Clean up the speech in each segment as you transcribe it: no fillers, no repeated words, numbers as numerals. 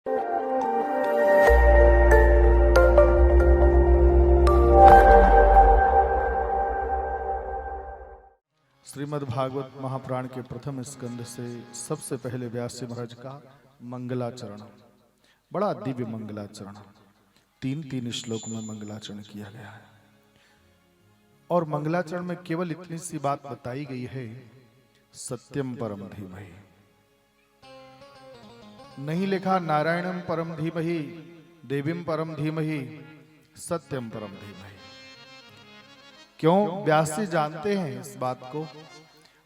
श्रीमद् भागवत महापुराण के प्रथम स्कंद से सबसे पहले व्यास जी महाराज का मंगलाचरण, बड़ा दिव्य मंगलाचरण, तीन श्लोक में मंगलाचरण किया गया है। और मंगलाचरण में केवल इतनी सी बात बताई गई है, सत्यम परम धीमहि। नहीं लिखा नारायणम परम धीमहि, देवीम परम धीमहि, सत्यम परम धीमहि। क्यों? व्यास जी जानते हैं इस बात को।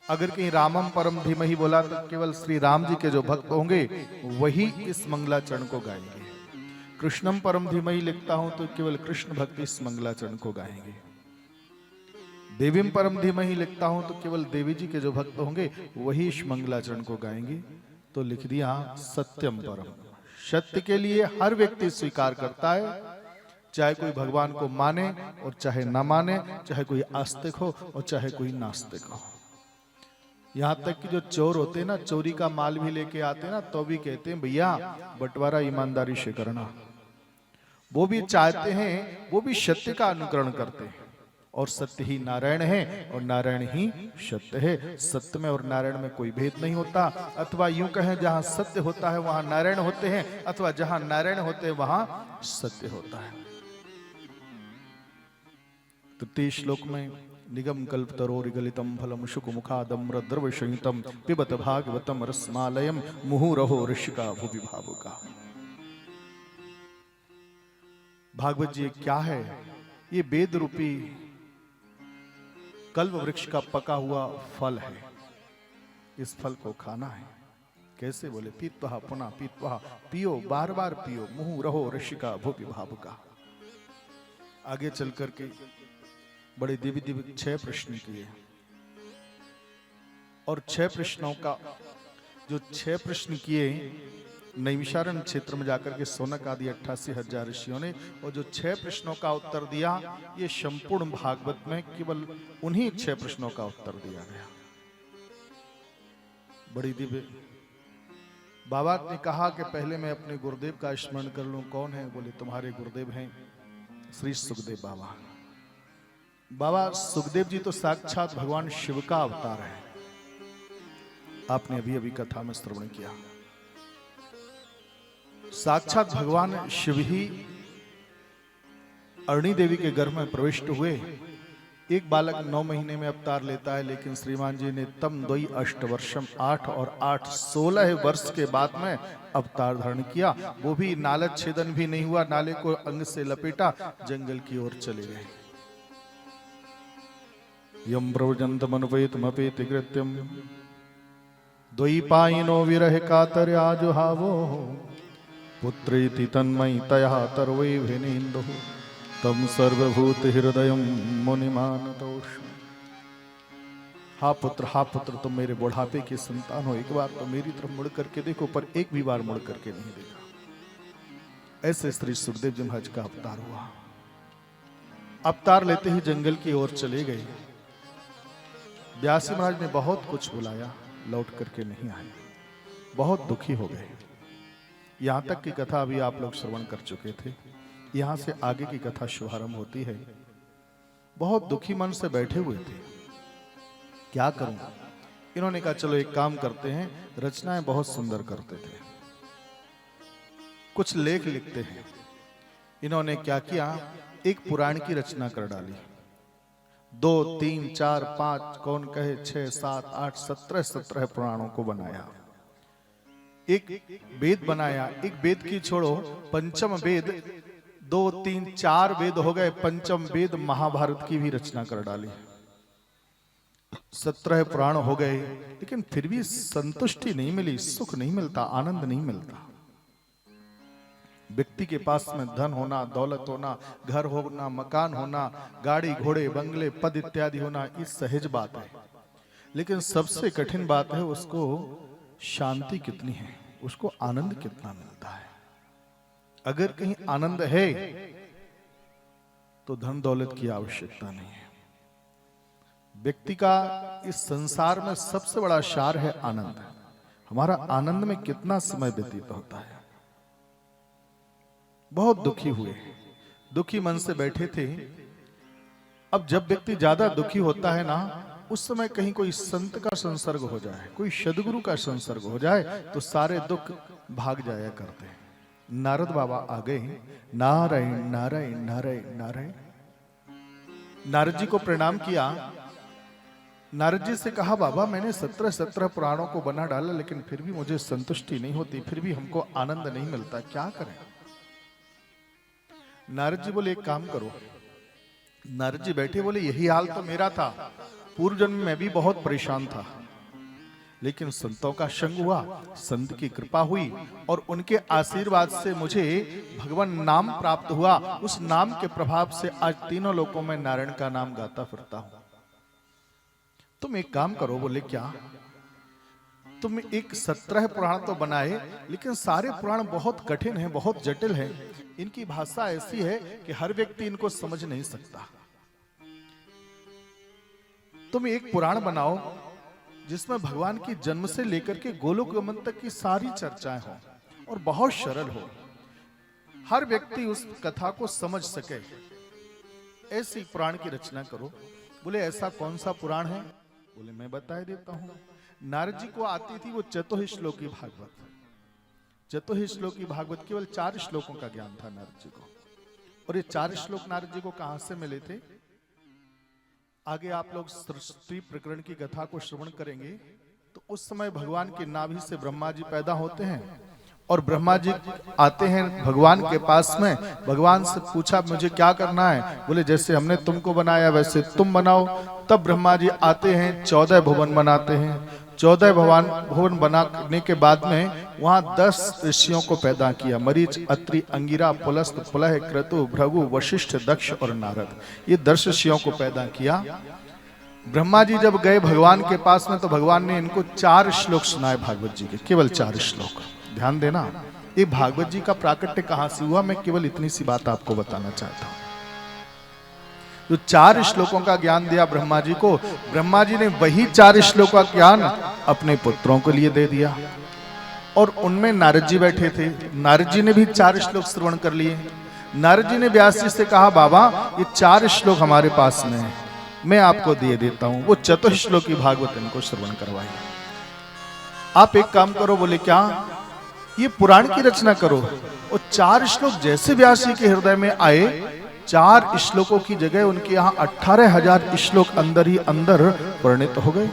अगर कहीं रामम परम धीमहि बोला तो केवल श्री राम जी के जो भक्त होंगे वही इस मंगलाचरण को गाएंगे। कृष्णम परम धीमहि लिखता हूं तो केवल कृष्ण भक्त इस मंगलाचरण को गाएंगे। देवीम परम धीमहि लिखता हूं तो केवल देवी जी के जो भक्त होंगे वही इस मंगलाचरण को गाएंगे। तो लिख दिया सत्यम परम। सत्य के लिए हर व्यक्ति स्वीकार करता है, चाहे कोई भगवान को माने और चाहे ना माने, चाहे कोई आस्तिक हो और चाहे कोई नास्तिक हो। यहां तक कि जो चोर होते हैं ना, चोरी का माल भी लेके आते हैं ना, तो भी कहते हैं भैया बंटवारा ईमानदारी से करना। वो भी चाहते हैं, वो भी सत्य का अनुकरण करते हैं। और सत्य ही नारायण है और नारायण ही सत्य है। सत्य में और नारायण में कोई भेद नहीं होता। अथवा यूं कहें, जहां सत्य होता है वहां नारायण होते हैं, अथवा जहां नारायण होते हैं वहां सत्य होता है। तृतीय श्लोक में निगम कल्पतरोर्गलितम फलम शुकमुखादम्र द्रव संयुतम पिबत भागवतम रसमालयम मुहुरहो ऋषिका भुवि भावुका। भागवत जी क्या है? ये वेद रूपी कल्प वृक्ष का पका हुआ फल है। इस फल को खाना है। कैसे? बोले पीत्वा पुनः पीत्वा, पियो बार बार पियो, मुहुरहो ऋषिका भुवि भावुका। आगे चल करके बड़े दिव्य दिव्य 6 प्रश्न किए। और 6 प्रश्नों का जो 6 प्रश्न किए, नैमिषारण्य क्षेत्र में जाकर के सोनक आदि 88,000 ऋषियों ने, और जो 6 प्रश्नों का उत्तर दिया, ये संपूर्ण भागवत में केवल उन्हीं 6 प्रश्नों का उत्तर दिया गया। बड़ी दिव्य। बाबा ने कहा कि पहले मैं अपने गुरुदेव का स्मरण कर लूं। कौन है? बोले तुम्हारे गुरुदेव हैं श्री सुखदेव बाबा। बाबा सुखदेव जी तो साक्षात भगवान शिव का अवतार है। आपने अभी अभी कथा में श्रवण किया। साक्षात भगवान शिव ही अरणी देवी के गर्भ में प्रविष्ट हुए। एक बालक 9 महीने में अवतार लेता है, लेकिन श्रीमान जी ने तम 2 अष्टवर्षम 8 और 8 16 वर्ष के बाद में अवतार धारण किया। वो भी नालद छेदन भी नहीं हुआ, नाले को अंग से लपेटा, जंगल की ओर चले गए। यम प्रव्रजन्तमनुपेतमपेति कृत्यम द्वैपायनो विरह कातर आजुहावो पुत्रेति तन्मयि तया तर्वैभिनेन्दुः तम सर्वभूत हृदयम मुनिमानतोष। हा पुत्र तुम मेरे बुढ़ापे की संतान हो, एक बार तो मेरी तरफ मुड़ करके देखो। पर एक भी बार मुड़ करके नहीं देखा। ऐसे श्री सुखदेव जी महाराज का अवतार हुआ। अवतार लेते ही जंगल की ओर चले गए। व्यास महाराज ने बहुत कुछ बुलाया, लौट करके नहीं आए। बहुत दुखी हो गए। यहां तक की कथा अभी आप लोग श्रवण कर चुके थे। यहां से आगे की कथा शुभारंभ होती है। बहुत दुखी मन से बैठे हुए थे। क्या करूं? इन्होंने कहा चलो एक काम करते हैं। रचनाएं बहुत सुंदर करते थे, कुछ लेख लिखते हैं। इन्होंने क्या किया? एक पुराण की रचना कर डाली। 2, 3, 4, 5, कौन कहे 6, 7, 8, 17 पुराणों को बनाया। एक वेद बनाया। एक वेद की छोड़ो, पंचम वेद, 2, 3, 4 वेद हो गए। पंचम वेद महाभारत की भी रचना कर डाली। 17 पुराण हो गए, लेकिन फिर भी संतुष्टि नहीं मिली, सुख नहीं मिलता, आनंद नहीं मिलता। व्यक्ति के पास में धन होना, दौलत होना, घर होना, मकान होना, गाड़ी घोड़े बंगले पद इत्यादि होना, ये सहज बात है। लेकिन सबसे कठिन बात है उसको शांति कितनी है, उसको आनंद कितना मिलता है। अगर कहीं आनंद है तो धन दौलत की आवश्यकता नहीं है। व्यक्ति का इस संसार में सबसे बड़ा सार है आनंद। हमारा आनंद में कितना समय व्यतीत होता है। बहुत दुखी हुए, दुखी मन से बैठे थे। अब जब व्यक्ति ज्यादा दुखी होता है ना, उस समय कहीं कोई संत का संसर्ग हो जाए, कोई सदगुरु का संसर्ग हो जाए तो सारे दुख भाग जाया करते हैं। नारद बाबा आ गए, नारायण नारायण नारायण नारायण। नारद जी को प्रणाम किया। नारद जी से कहा, बाबा मैंने 17 पुराणों को बना डाला, लेकिन फिर भी मुझे संतुष्टि नहीं होती, फिर भी हमको आनंद नहीं मिलता, क्या करें? नारद जी बोले, एक काम करो। नारद जी बैठे, बोले यही हाल तो मेरा था, पूर्व जन्म में भी बहुत परेशान था, लेकिन संतों का संग हुआ, संत की कृपा हुई और उनके आशीर्वाद से मुझे भगवान नाम प्राप्त हुआ। उस नाम के प्रभाव से आज तीनों लोकों में नारायण का नाम गाता फिरता हूं। तुम एक काम करो। बोले क्या? तुम एक 17 पुराण तो बनाए, लेकिन सारे पुराण बहुत कठिन हैं, बहुत जटिल हैं, इनकी भाषा ऐसी है कि हर व्यक्ति इनको समझ नहीं सकता। तुम एक पुराण बनाओ जिसमें भगवान की जन्म से लेकर के गोलोक गमन तक की सारी चर्चाएं हो और बहुत सरल हो, हर व्यक्ति उस कथा को समझ सके, ऐसी पुराण की रचना करो। बोले ऐसा कौन सा पुराण है? बोले मैं बता देता हूं। नारद जी को आती थी वो चतुश्लोकी भागवत। चतुश्लोकी भागवत केवल 4 श्लोकों का ज्ञान था नारद जी को। और ये 4 श्लोक नारद जी को कहां से मिले थे? आगे आप लोग सृष्टि प्रकरण की कथा को श्रवण करेंगे तो उस समय भगवान के नाभि से ब्रह्मा जी पैदा होते हैं और ब्रह्मा जी आते हैं भगवान के पास में। भगवान से पूछा मुझे क्या करना है? बोले जैसे हमने तुमको बनाया वैसे तुम बनाओ। तब ब्रह्मा जी आते हैं, 14 भुवन बनाते हैं। 14 भुवन बनाने के बाद में वहां 10 ऋषियों को पैदा किया। मरीच, अत्रि, अंगिरा, पुलस्त, पुलह, क्रतु, भृगु, वशिष्ठ, दक्ष और नारद, ये 10 ऋषियों को पैदा किया। ब्रह्मा जी जब गए भगवान के पास में तो भगवान ने इनको 4 श्लोक सुनाए भागवत जी के, केवल 4 श्लोक। ध्यान देना, ये भागवत जी का प्राकट्य कहां से हुआ, मैं केवल इतनी सी बात आपको बताना चाहता हूं। जो 4 श्लोकों का ज्ञान दिया ब्रह्मा जी को, ब्रह्मा जी ने वही 4 श्लोकों का ज्ञान अपने पुत्रों को लिए दे दिया। और उनमें नारद जी बैठे थे, नारद जी ने भी 4 श्लोक श्रवण कर लिए। नारद जी ने व्यास जी से कहा, बाबा ये 4 श्लोक हमारे पास में है, मैं आपको दे देता हूं। वो चतुश्लोकी भागवत इनको श्रवण करवाई। आप एक काम करो। बोले क्या? ये पुराण की रचना करो। और 4 श्लोक जैसे व्यास जी के हृदय में आए, 4 श्लोकों की जगह उनके यहाँ 18,000 श्लोक अंदर ही अंदर वर्णित हो गए।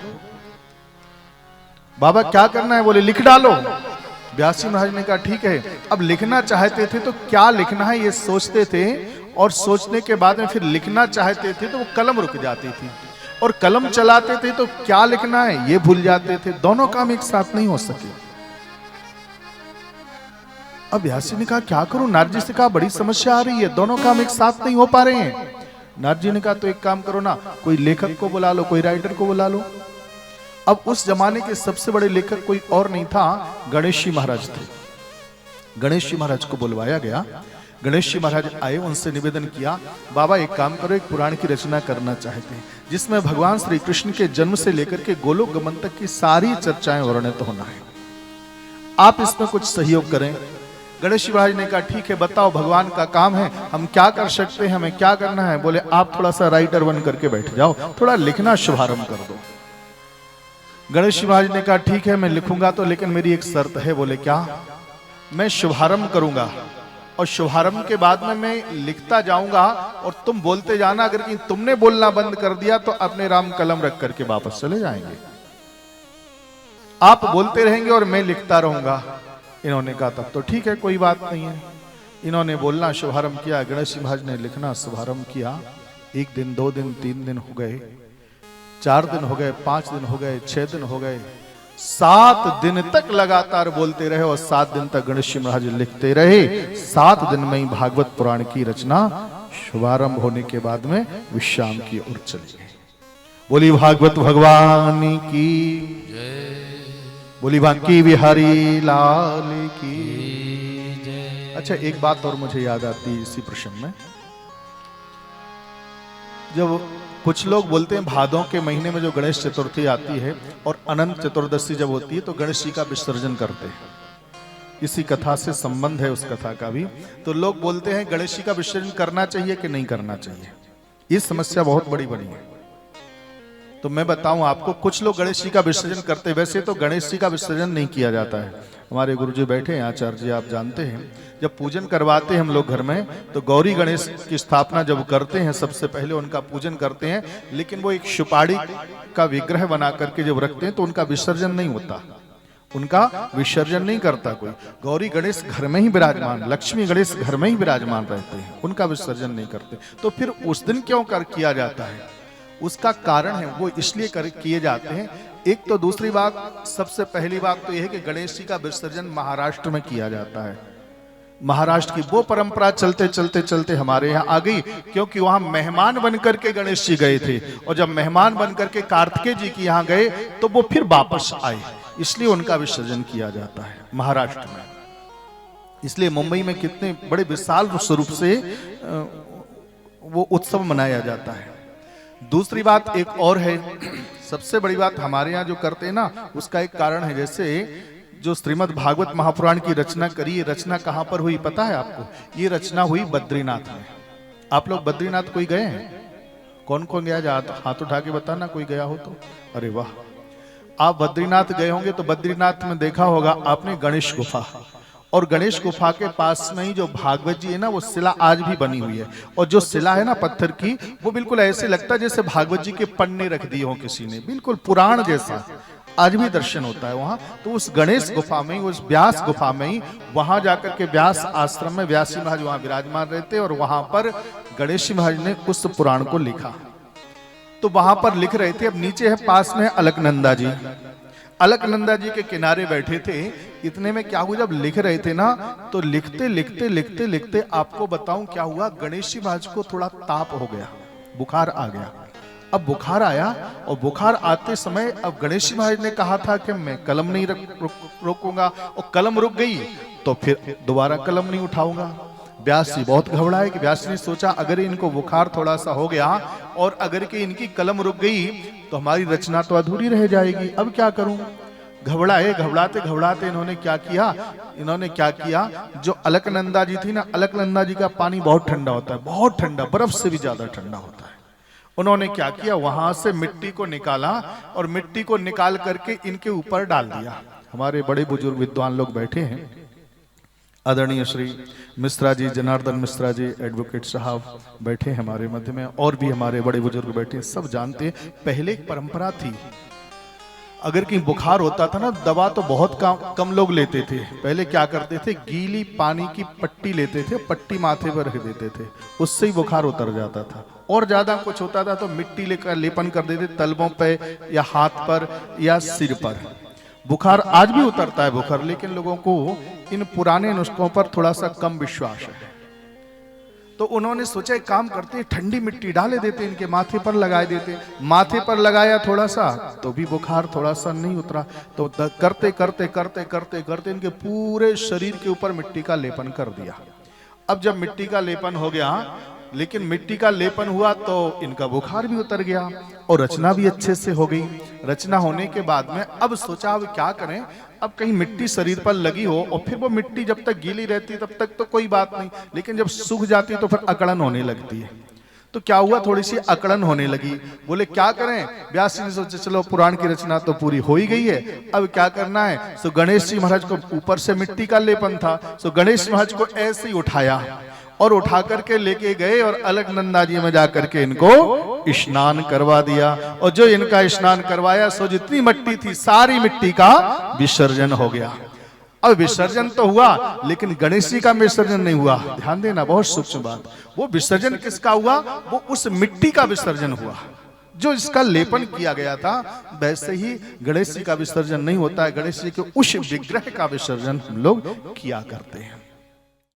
बाबा क्या करना है? बोले लिख डालो। व्यास जी महाराज ने कहा ठीक है। अब लिखना चाहते थे तो क्या लिखना है ये सोचते थे, और सोचने के बाद में फिर लिखना चाहते थे तो वो कलम रुक जाती थी, और कलम चलाते थे तो क्या लिखना है ये भूल जाते थे। दोनों काम एक साथ नहीं हो सके। अब व्यास जी ने कहा क्या करूं? नारद जी से कहा बड़ी समस्या आ रही है, दोनों काम एक साथ नहीं हो पा रहे हैं। नारद जी ने कहा तो एक काम करो ना, कोई लेखक को बुला लो, कोई राइटर को बुला लो। अब उस जमाने के सबसे बड़े लेखक कोई और नहीं था, गणेश जी महाराज थे। गणेश जी महाराज को बुलवाया गया। गणेश जी महाराज आए, उनसे निवेदन किया, बाबा एक काम करो, एक पुराण की रचना करना चाहते हैं जिसमें भगवान श्री कृष्ण के जन्म से लेकर के गोलोक गमन तक की सारी चर्चाएं वर्णित होना है, आप इसमें कुछ सहयोग करें। गणेश जी महाराज ने कहा ठीक है, बताओ भगवान का काम है, हम क्या कर सकते हैं, हमें क्या करना है। बोले आप थोड़ा सा राइटर बन करके बैठ जाओ, थोड़ा लिखना शुभारंभ कर दो। गणेश जी महाराज ने कहा ठीक है मैं लिखूंगा तो, लेकिन मेरी एक शर्त है। बोले क्या? मैं शुभारंभ करूंगा और शुभारंभ के बाद में मैं लिखता जाऊंगा और तुम बोलते जाना, अगर कि तुमने बोलना बंद कर दिया तो अपने राम कलम रख करके वापस चले जाएंगे। आप बोलते रहेंगे और मैं लिखता रहूंगा। इन्होंने कहा तब तो ठीक है, कोई बात नहीं है। इन्होंने बोलना शुभारंभ किया, गणेश जी महाराज ने लिखना शुभारंभ किया। 1 दिन, 2 दिन, 3 दिन हो गए, 4 दिन हो गए, 5 दिन हो गए, 6 दिन हो गए, 7 दिन तक लगातार बोलते रहे और 7 दिन तक गणेश जी महाराज लिखते रहे। 7 दिन में ही भागवत पुराण की रचना शुभारंभ होने के बाद में विश्राम की ओर चली गई। बोली भागवत भगवान की जय, बोली बांकी बिहारी लाल की जय। अच्छा एक बात और मुझे याद आती है इसी प्रसंग में, जब कुछ लोग बोलते हैं भादों के महीने में जो गणेश चतुर्थी आती है और अनंत चतुर्दशी जब होती है तो गणेश जी का विसर्जन करते हैं। इसी कथा से संबंध है उस कथा का भी। तो लोग बोलते हैं गणेश जी का विसर्जन करना चाहिए कि नहीं करना चाहिए, ये समस्या बहुत बड़ी बड़ी है। तो मैं बताऊं आपको, कुछ लोग गणेश जी का विसर्जन करते हैं, वैसे तो गणेश जी का विसर्जन नहीं किया जाता है। हमारे गुरुजी बैठे हैं आचार्य जी, आप जानते हैं, जब पूजन करवाते हैं हम लोग घर में तो गौरी गणेश की स्थापना जब करते हैं सबसे पहले उनका पूजन करते हैं, लेकिन वो एक सुपाड़ी का विग्रह बना करके जब रखते हैं तो उनका विसर्जन नहीं होता, उनका विसर्जन नहीं करता कोई। गौरी गणेश घर में ही विराजमान, लक्ष्मी गणेश घर में ही विराजमान रहते हैं, उनका विसर्जन नहीं करते। तो फिर उस दिन क्यों किया जाता है, उसका कारण है, वो इसलिए किए जाते हैं। एक तो दूसरी बात, सबसे पहली बात तो यह है कि गणेश जी का विसर्जन महाराष्ट्र में किया जाता है। महाराष्ट्र की वो परंपरा चलते चलते चलते हमारे यहाँ आ गई, क्योंकि वहां मेहमान बनकर के गणेश जी गए थे, और जब मेहमान बनकर के कार्तिकेय जी के यहाँ गए तो वो फिर वापस आए, इसलिए उनका विसर्जन किया जाता है महाराष्ट्र में। इसलिए मुंबई में कितने बड़े विशाल स्वरूप से वो उत्सव मनाया जाता है। दूसरी बात एक और है, सबसे बड़ी बात हमारे यहाँ जो करते हैं ना, उसका एक कारण है। जैसे जो श्रीमद् भागवत महापुराण की रचना करी, रचना कहाँ पर हुई पता है आपको? ये रचना हुई बद्रीनाथ में। आप लोग बद्रीनाथ कोई गए हैं? कौन कौन गया? हाथ उठा के बताना कोई गया हो तो। अरे वाह, आप बद्रीनाथ गए होंगे तो बद्रीनाथ में देखा होगा आपने गणेश गुफा, और गणेश गुफा के पास में ही जो भागवत जी है ना, वो शिला आज भी बनी हुई है। और जो शिला है ना पत्थर की, वो बिल्कुल ऐसे लगता है जैसे भागवत जी के पन्ने रख दिए हो किसी ने, बिल्कुल पुराण जैसा। आज भी दर्शन होता है वहां। तो उस गणेश गुफा में, उस व्यास गुफा में ही, वहां जाकर के व्यास आश्रम में व्यासी महाराज वहां विराजमान रहते, और वहां पर गणेश महाराज ने उस पुराण को लिखा। तो वहां पर लिख रहे थे। अब नीचे है पास में अलकनंदा जी, अलकनंदा जी के किनारे बैठे थे। इतने में क्या हुआ, जब लिख रहे थे ना, तो लिखते लिखते लिखते लिखते आपको बताऊं क्या हुआ, गणेश जी महाराज को थोड़ा ताप हो गया, बुखार आ गया। अब बुखार आया, और बुखार आते समय अब गणेश जी महाराज ने कहा था कि मैं कलम नहीं रोकूंगा, और कलम रुक गई तो फिर दोबारा कलम नहीं उठाऊंगा। व्यास जी बहुत घबराए कि व्यास ने सोचा अगर इनको बुखार थोड़ा सा हो गया और अगर कि इनकी कलम रुक गई तो हमारी रचना तो अधूरी रह जाएगी, अब क्या करूं। घबराए, घबराते घबराते इन्होंने क्या किया, जो अलकनंदा जी थी ना, अलकनंदा जी का पानी बहुत ठंडा होता है, बहुत ठंडा, बर्फ से भी ज्यादा ठंडा होता है। उन्होंने क्या किया, वहां से मिट्टी को निकाला, और मिट्टी को निकाल करके इनके ऊपर डाल दिया। हमारे बड़े बुजुर्ग विद्वान लोग बैठे हैं, आदरणीय श्री मिश्रा जी, जनार्दन मिश्रा जी एडवोकेट साहब बैठे हमारे मध्य में, और भी हमारे बड़े बुजुर्ग बैठे, सब जानते हैं। पहले एक परंपरा थी, अगर कहीं बुखार होता था ना, दवा तो बहुत कम लोग लेते थे। पहले क्या करते थे, गीली पानी की पट्टी लेते थे, पट्टी माथे पर रख देते थे, उससे ही बुखार उतर जाता था। और ज्यादा कुछ होता था तो मिट्टी लेकर लेपन कर देते तलवों पे या हाथ पर या सिर पर। बुखार आज भी उतरता है बुखार, लेकिन लोगों को इन पुराने नुस्खों पर थोड़ा सा कम विश्वास है। तो उन्होंने सोचा एक काम करते, ठंडी मिट्टी डाले देते, इनके माथे पर लगाए देते। माथे पर लगाया थोड़ा सा तो भी बुखार थोड़ा सा नहीं उतरा। तो करते करते करते करते करते इनके पूरे शरीर के ऊपर मिट्टी का लेपन कर दिया। अब जब मिट्टी का लेपन हो गया, लेकिन मिट्टी का लेपन हुआ तो इनका बुखार भी उतर गया और रचना भी अच्छे से हो गई। रचना होने के बाद में अब सोचा अब क्या करें, अब कहीं मिट्टी शरीर पर लगी हो, और फिर वो मिट्टी जब तक गीली रहती तब तक तो कोई बात नहीं, लेकिन जब सूख जाती तो फिर अकड़न होने लगती है। तो क्या हुआ, थोड़ी सी अकड़न होने लगी। बोले क्या करें, व्यास जी ने सोचा चलो पुराण की रचना तो पूरी हो ही गई है, अब क्या करना है। सो गणेश जी महाराज को ऊपर से मिट्टी का लेपन था, सो गणेश महाराज को ऐसे ही उठाया और उठा करके लेके गए और अलकनंदा जी में जाकर के इनको स्नान करवा दिया। और जो इनका स्नान करवाया, सो जितनी मिट्टी थी सारी मिट्टी का विसर्जन हो गया। अब विसर्जन तो हुआ, लेकिन गणेश जी का विसर्जन नहीं हुआ। ध्यान देना, बहुत सूक्ष्म बात। वो विसर्जन किसका हुआ, वो उस मिट्टी का विसर्जन हुआ जो इसका लेपन किया गया था। वैसे ही गणेश जी का विसर्जन नहीं होता है, गणेश जी के उस विग्रह का विसर्जन हम लोग किया करते हैं।